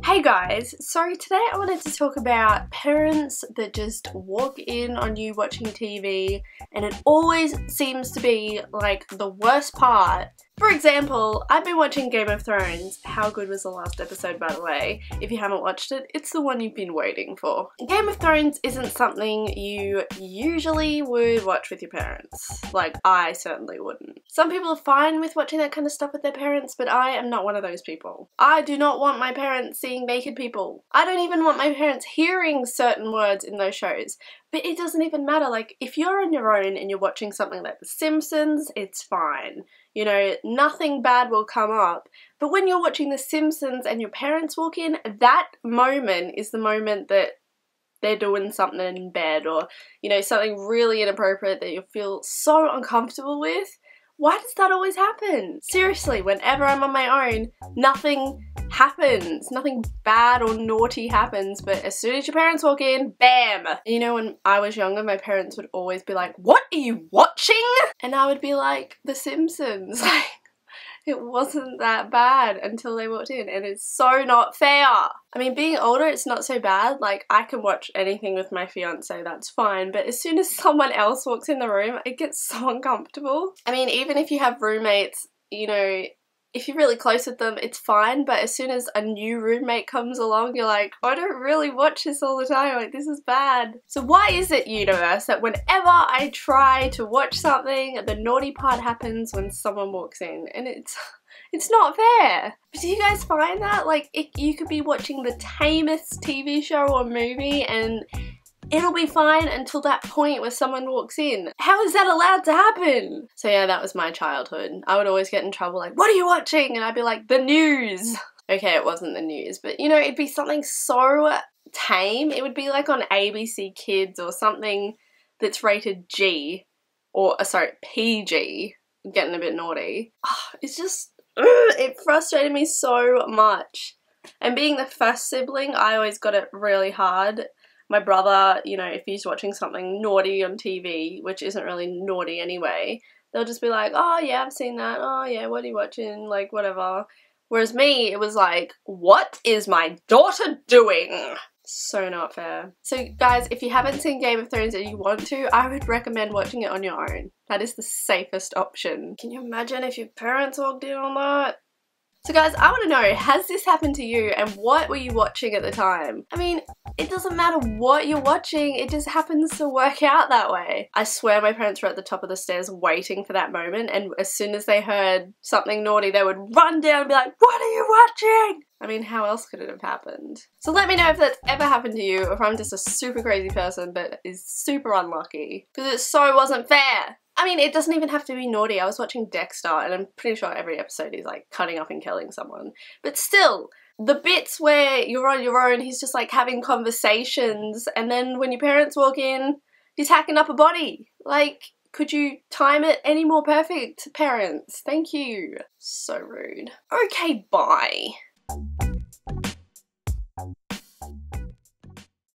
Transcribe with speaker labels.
Speaker 1: Hey guys, so today I wanted to talk about parents that just walk in on you watching TV and it always seems to be like the worst part. For example, I've been watching Game of Thrones. How good was the last episode, by the way? If you haven't watched it, it's the one you've been waiting for. Game of Thrones isn't something you usually would watch with your parents. Like, I certainly wouldn't. Some people are fine with watching that kind of stuff with their parents, but I am not one of those people. I do not want my parents seeing naked people. I don't even want my parents hearing certain words in those shows. But it doesn't even matter. Like, if you're on your own and you're watching something like The Simpsons, it's fine. You know, nothing bad will come up. But when you're watching The Simpsons and your parents walk in, that moment is the moment that they're doing something in bed or, you know, something really inappropriate that you feel so uncomfortable with. Why does that always happen? Seriously, whenever I'm on my own, nothing happens. Nothing bad or naughty happens, but as soon as your parents walk in, bam! You know, when I was younger, my parents would always be like, "What are you watching?" And I would be like, The Simpsons. Like, it wasn't that bad until they walked in, and it's so not fair. I mean, being older, it's not so bad. Like, I can watch anything with my fiance, that's fine, but as soon as someone else walks in the room, it gets so uncomfortable. I mean, even if you have roommates, you know, if you're really close with them, it's fine, but as soon as a new roommate comes along, you're like, I don't really watch this all the time, like, this is bad. So why is it, universe, that whenever I try to watch something, the naughty part happens when someone walks in, and it's not fair. But do you guys find that? Like, you could be watching the tamest TV show or movie, and it'll be fine until that point where someone walks in. How is that allowed to happen? So yeah, that was my childhood. I would always get in trouble like, what are you watching? And I'd be like, the news. Okay, it wasn't the news, but you know, it'd be something so tame. It would be like on ABC Kids or something that's rated G, or sorry, PG. I'm getting a bit naughty. It's just, it frustrated me so much. And being the first sibling, I always got it really hard. My brother, you know, if he's watching something naughty on TV, which isn't really naughty anyway, they'll just be like, oh yeah, I've seen that, oh yeah, what are you watching, like whatever. Whereas me, it was like, what is my daughter doing? So not fair. So guys, if you haven't seen Game of Thrones and you want to, I would recommend watching it on your own. That is the safest option. Can you imagine if your parents walked in on that? So guys, I want to know, has this happened to you and what were you watching at the time? I mean, it doesn't matter what you're watching, it just happens to work out that way. I swear my parents were at the top of the stairs waiting for that moment, and as soon as they heard something naughty, they would run down and be like, what are you watching? I mean, how else could it have happened? So let me know if that's ever happened to you, or if I'm just a super crazy person that is super unlucky. Because it so wasn't fair. I mean, it doesn't even have to be naughty. I was watching Dexter, and I'm pretty sure every episode is like cutting up and killing someone. But still, the bits where you're on your own, he's just like having conversations, and then when your parents walk in, he's hacking up a body. Like, could you time it any more perfect, parents? Thank you. So rude. Okay, bye.